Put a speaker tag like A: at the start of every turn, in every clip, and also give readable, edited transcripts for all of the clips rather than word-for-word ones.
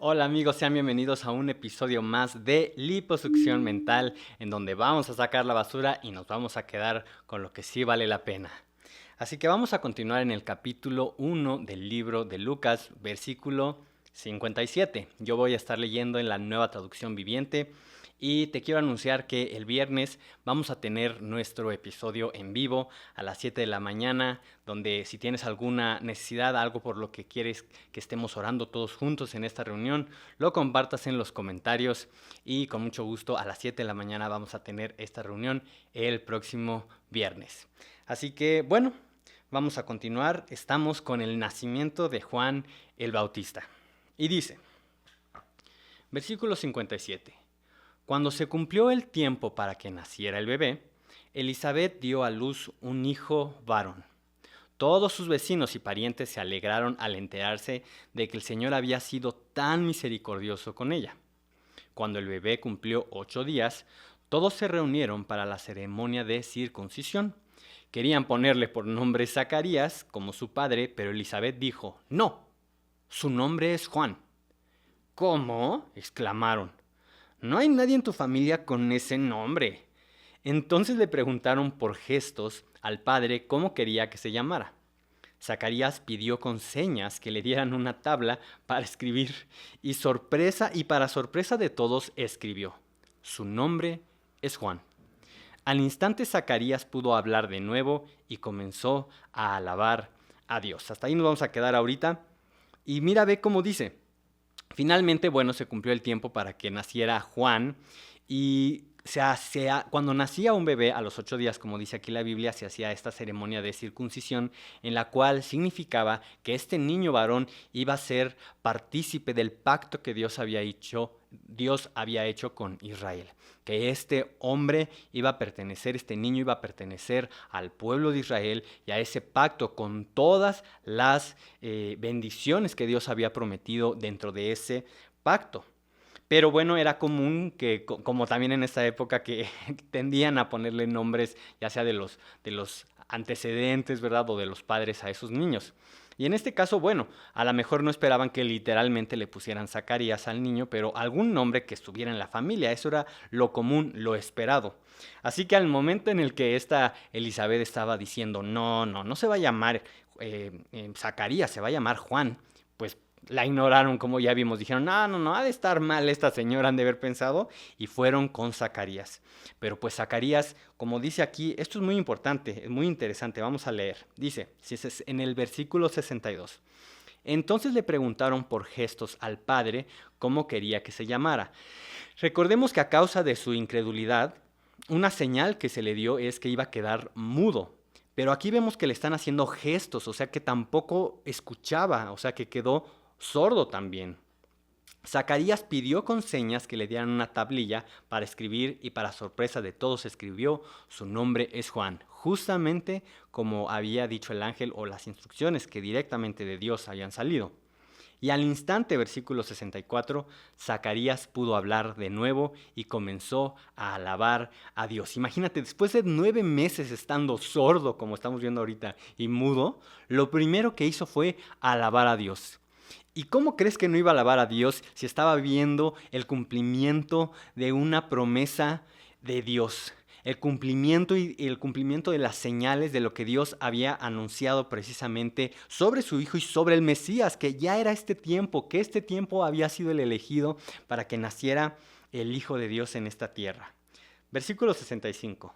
A: Hola amigos, sean bienvenidos a un episodio más de Liposucción Mental, en donde vamos a sacar la basura y nos vamos a quedar con lo que sí vale la pena. Así que vamos a continuar en el capítulo 1 del libro de Lucas, versículo 57. Yo voy a estar leyendo en la Nueva Traducción Viviente y te quiero anunciar que el viernes vamos a tener nuestro episodio en vivo a las 7 de la mañana, donde si tienes alguna necesidad, algo por lo que quieres que estemos orando todos juntos en esta reunión, lo compartas en los comentarios y con mucho gusto a las 7 de la mañana vamos a tener esta reunión el próximo viernes. Así que bueno, vamos a continuar. Estamos con el nacimiento de Juan el Bautista. Y dice, versículo 57. Cuando se cumplió el tiempo para que naciera el bebé, Elizabeth dio a luz un hijo varón. Todos sus vecinos y parientes se alegraron al enterarse de que el Señor había sido tan misericordioso con ella. Cuando el bebé cumplió 8 días, todos se reunieron para la ceremonia de circuncisión. Querían ponerle por nombre Zacarías, como su padre, pero Elizabeth dijo, no, su nombre es Juan. ¿Cómo?, exclamaron. No hay nadie en tu familia con ese nombre. Entonces le preguntaron por gestos al padre cómo quería que se llamara. Zacarías pidió con señas que le dieran una tabla para escribir y para sorpresa de todos escribió. Su nombre es Juan. Al instante Zacarías pudo hablar de nuevo y comenzó a alabar a Dios. Hasta ahí nos vamos a quedar ahorita. Y mira, ve cómo dice. Finalmente, bueno, se cumplió el tiempo para que naciera Juan y cuando nacía un bebé a los 8 días, como dice aquí la Biblia, se hacía esta ceremonia de circuncisión en la cual significaba que este niño varón iba a ser partícipe del pacto que Dios había hecho con Israel. Que este hombre iba a pertenecer, este niño iba a pertenecer al pueblo de Israel y a ese pacto con todas las bendiciones que Dios había prometido dentro de ese pacto. Pero bueno, era común que, como también en esta época, que tendían a ponerle nombres, ya sea de los antecedentes, ¿verdad? O de los padres a esos niños. Y en este caso, bueno, a lo mejor no esperaban que literalmente le pusieran Zacarías al niño, pero algún nombre que estuviera en la familia. Eso era lo común, lo esperado. Así que al momento en el que esta Elizabeth estaba diciendo, no se va a llamar Zacarías, se va a llamar Juan, pues la ignoraron, como ya vimos. Dijeron, no, ha de estar mal esta señora, han de haber pensado, y fueron con Zacarías. Pero pues Zacarías, como dice aquí, esto es muy importante, es muy interesante, vamos a leer. Dice, si es en el versículo 62. Entonces le preguntaron por gestos al padre cómo quería que se llamara. Recordemos que a causa de su incredulidad, una señal que se le dio es que iba a quedar mudo. Pero aquí vemos que le están haciendo gestos, o sea que tampoco escuchaba, o sea que quedó sordo también. Zacarías pidió con señas que le dieran una tablilla para escribir y para sorpresa de todos escribió, su nombre es Juan, justamente como había dicho el ángel o las instrucciones que directamente de Dios habían salido. Y al instante, versículo 64, Zacarías pudo hablar de nuevo y comenzó a alabar a Dios. Imagínate, después de 9 meses estando sordo, como estamos viendo ahorita, y mudo, lo primero que hizo fue alabar a Dios. ¿Y cómo crees que no iba a alabar a Dios si estaba viendo el cumplimiento de una promesa de Dios? El cumplimiento y el cumplimiento de las señales de lo que Dios había anunciado precisamente sobre su Hijo y sobre el Mesías, que ya era este tiempo, que este tiempo había sido el elegido para que naciera el Hijo de Dios en esta tierra. Versículo 65.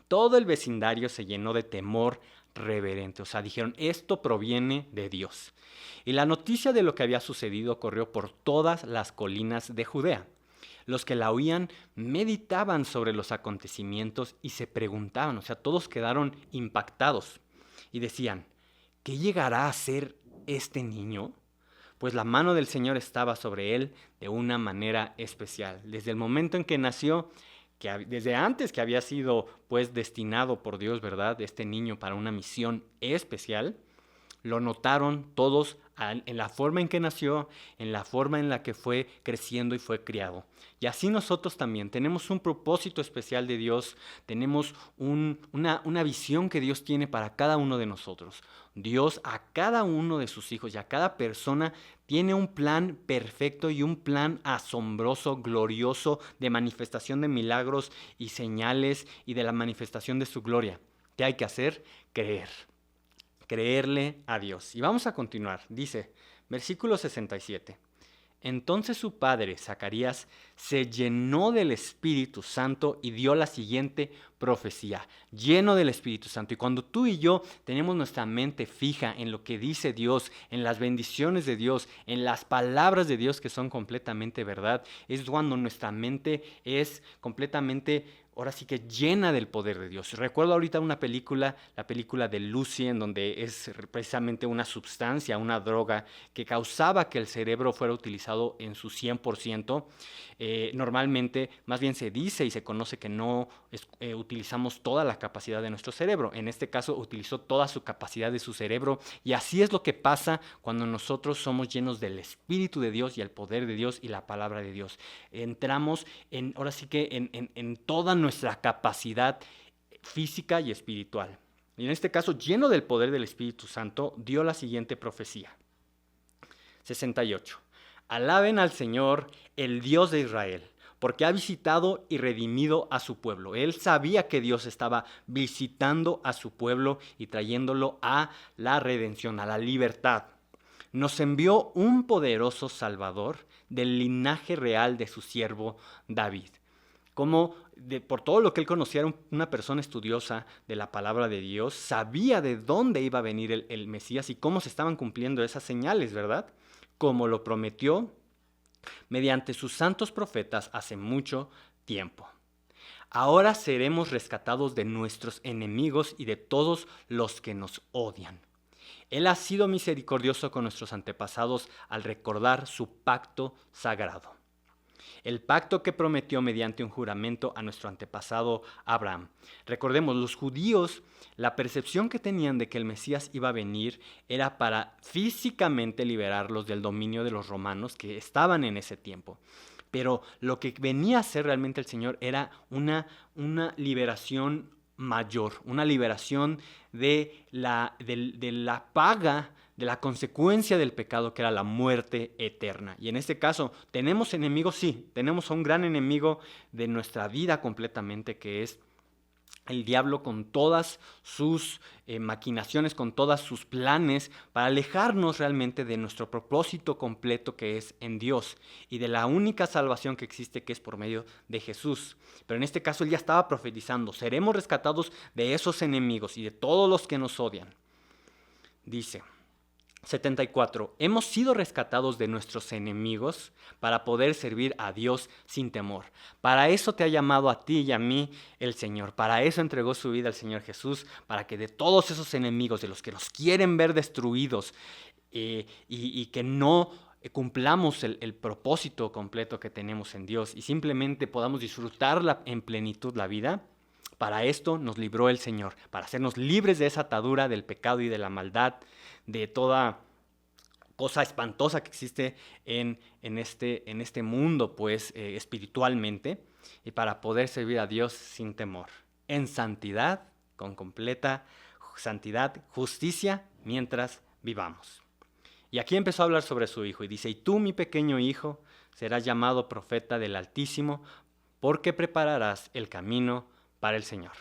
A: Todo el vecindario se llenó de temor reverente. O sea, dijeron, esto proviene de Dios. Y la noticia de lo que había sucedido corrió por todas las colinas de Judea. Los que la oían meditaban sobre los acontecimientos y se preguntaban, o sea, todos quedaron impactados y decían, ¿qué llegará a ser este niño? Pues la mano del Señor estaba sobre él de una manera especial. Desde el momento en que nació, desde antes que había sido pues destinado por Dios, ¿verdad? Este niño para una misión especial, Lo notaron todos en la forma en que nació, en la forma en la que fue creciendo y fue criado. Y así nosotros también tenemos un propósito especial de Dios, tenemos una visión que Dios tiene para cada uno de nosotros. Dios a cada uno de sus hijos y a cada persona tiene un plan perfecto y un plan asombroso, glorioso, de manifestación de milagros y señales y de la manifestación de su gloria. ¿Qué hay que hacer? Creerle a Dios. Y vamos a continuar. Dice, versículo 67. Entonces su padre, Zacarías, se llenó del Espíritu Santo y dio la siguiente profecía, lleno del Espíritu Santo. Y cuando tú y yo tenemos nuestra mente fija en lo que dice Dios, en las bendiciones de Dios, en las palabras de Dios que son completamente verdad, es cuando nuestra mente es completamente, ahora sí que llena del poder de Dios. Recuerdo ahorita una película, la película de Lucy, en donde es precisamente una sustancia, una droga que causaba que el cerebro fuera utilizado en su 100%. Normalmente, más bien se dice y se conoce que no utilizamos toda la capacidad de nuestro cerebro. En este caso, utilizó toda su capacidad de su cerebro. Y así es lo que pasa cuando nosotros somos llenos del Espíritu de Dios y el poder de Dios y la palabra de Dios. Entramos ahora sí que en toda nuestra capacidad física y espiritual. Y en este caso, lleno del poder del Espíritu Santo, dio la siguiente profecía. 68. Alaben al Señor, el Dios de Israel, porque ha visitado y redimido a su pueblo. Él sabía que Dios estaba visitando a su pueblo y trayéndolo a la redención, a la libertad. Nos envió un poderoso Salvador del linaje real de su siervo David. Como por todo lo que él conocía, era una persona estudiosa de la palabra de Dios, sabía de dónde iba a venir el Mesías y cómo se estaban cumpliendo esas señales, ¿verdad? Como lo prometió mediante sus santos profetas hace mucho tiempo. Ahora seremos rescatados de nuestros enemigos y de todos los que nos odian. Él ha sido misericordioso con nuestros antepasados al recordar su pacto sagrado. El pacto que prometió mediante un juramento a nuestro antepasado Abraham. Recordemos, los judíos, la percepción que tenían de que el Mesías iba a venir era para físicamente liberarlos del dominio de los romanos que estaban en ese tiempo. Pero lo que venía a hacer realmente el Señor era una liberación mayor, una liberación de la paga, de la consecuencia del pecado, que era la muerte eterna. Y en este caso, ¿tenemos enemigos? Sí, tenemos a un gran enemigo de nuestra vida completamente, que es el diablo, con todas sus maquinaciones, con todos sus planes para alejarnos realmente de nuestro propósito completo, que es en Dios, y de la única salvación que existe, que es por medio de Jesús. Pero en este caso él ya estaba profetizando, seremos rescatados de esos enemigos y de todos los que nos odian. Dice 74. Hemos sido rescatados de nuestros enemigos para poder servir a Dios sin temor. Para eso te ha llamado a ti y a mí el Señor. Para eso entregó su vida el Señor Jesús, para que de todos esos enemigos, de los que nos quieren ver destruidos y que no cumplamos el propósito completo que tenemos en Dios y simplemente podamos disfrutar en plenitud la vida. Para esto nos libró el Señor, para hacernos libres de esa atadura del pecado y de la maldad, de toda cosa espantosa que existe en este mundo, pues, espiritualmente, y para poder servir a Dios sin temor, en santidad, con completa santidad, justicia, mientras vivamos. Y aquí empezó a hablar sobre su hijo, y dice, y tú, mi pequeño hijo, serás llamado profeta del Altísimo, porque prepararás el camino para el Señor.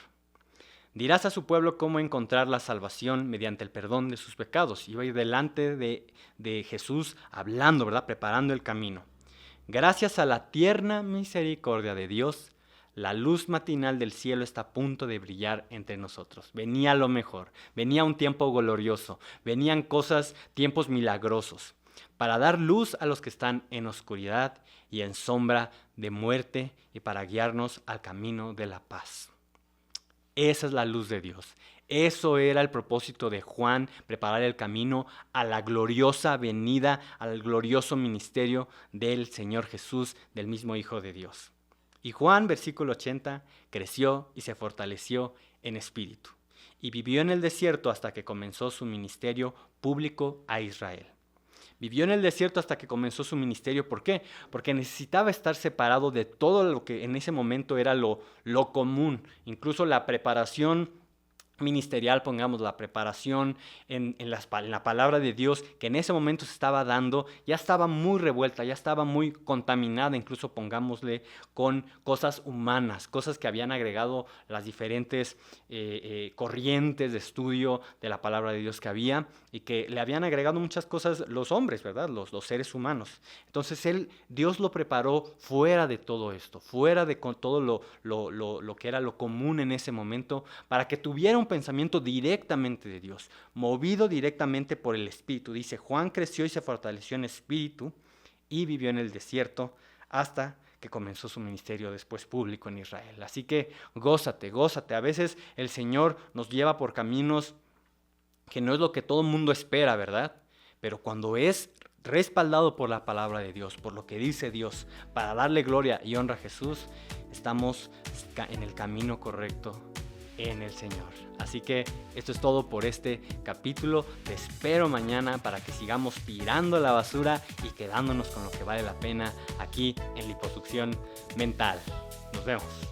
A: Dirás a su pueblo cómo encontrar la salvación mediante el perdón de sus pecados. Iba a ir delante de Jesús hablando, ¿verdad? Preparando el camino. Gracias a la tierna misericordia de Dios, la luz matinal del cielo está a punto de brillar entre nosotros. Venía lo mejor, venía un tiempo glorioso, venían tiempos milagrosos, para dar luz a los que están en oscuridad y en sombra de muerte, y para guiarnos al camino de la paz. Esa es la luz de Dios. Eso era el propósito de Juan, preparar el camino a la gloriosa venida, al glorioso ministerio del Señor Jesús, del mismo Hijo de Dios. Y Juan, versículo 80, creció y se fortaleció en espíritu. y vivió en el desierto hasta que comenzó su ministerio público a Israel. Vivió en el desierto hasta que comenzó su ministerio. ¿Por qué? Porque necesitaba estar separado de todo lo que en ese momento era lo común, incluso la preparación ministerial, pongamos la preparación en la palabra de Dios que en ese momento se estaba dando, ya estaba muy revuelta, ya estaba muy contaminada, incluso pongámosle con cosas humanas, cosas que habían agregado las diferentes corrientes de estudio de la palabra de Dios que había y que le habían agregado muchas cosas los hombres, ¿verdad? Los seres humanos. Entonces Dios lo preparó fuera de todo esto, fuera de todo lo que era lo común en ese momento, para que tuviera un pensamiento directamente de Dios, movido directamente por el Espíritu. Dice, Juan creció y se fortaleció en espíritu y vivió en el desierto hasta que comenzó su ministerio después público en Israel. Así que gózate, gózate. A veces el Señor nos lleva por caminos que no es lo que todo el mundo espera, ¿verdad? Pero cuando es respaldado por la palabra de Dios, por lo que dice Dios, para darle gloria y honra a Jesús, estamos en el camino correcto en el Señor. Así que esto es todo por este capítulo. Te espero mañana para que sigamos tirando la basura y quedándonos con lo que vale la pena aquí en Liposucción Mental. Nos vemos.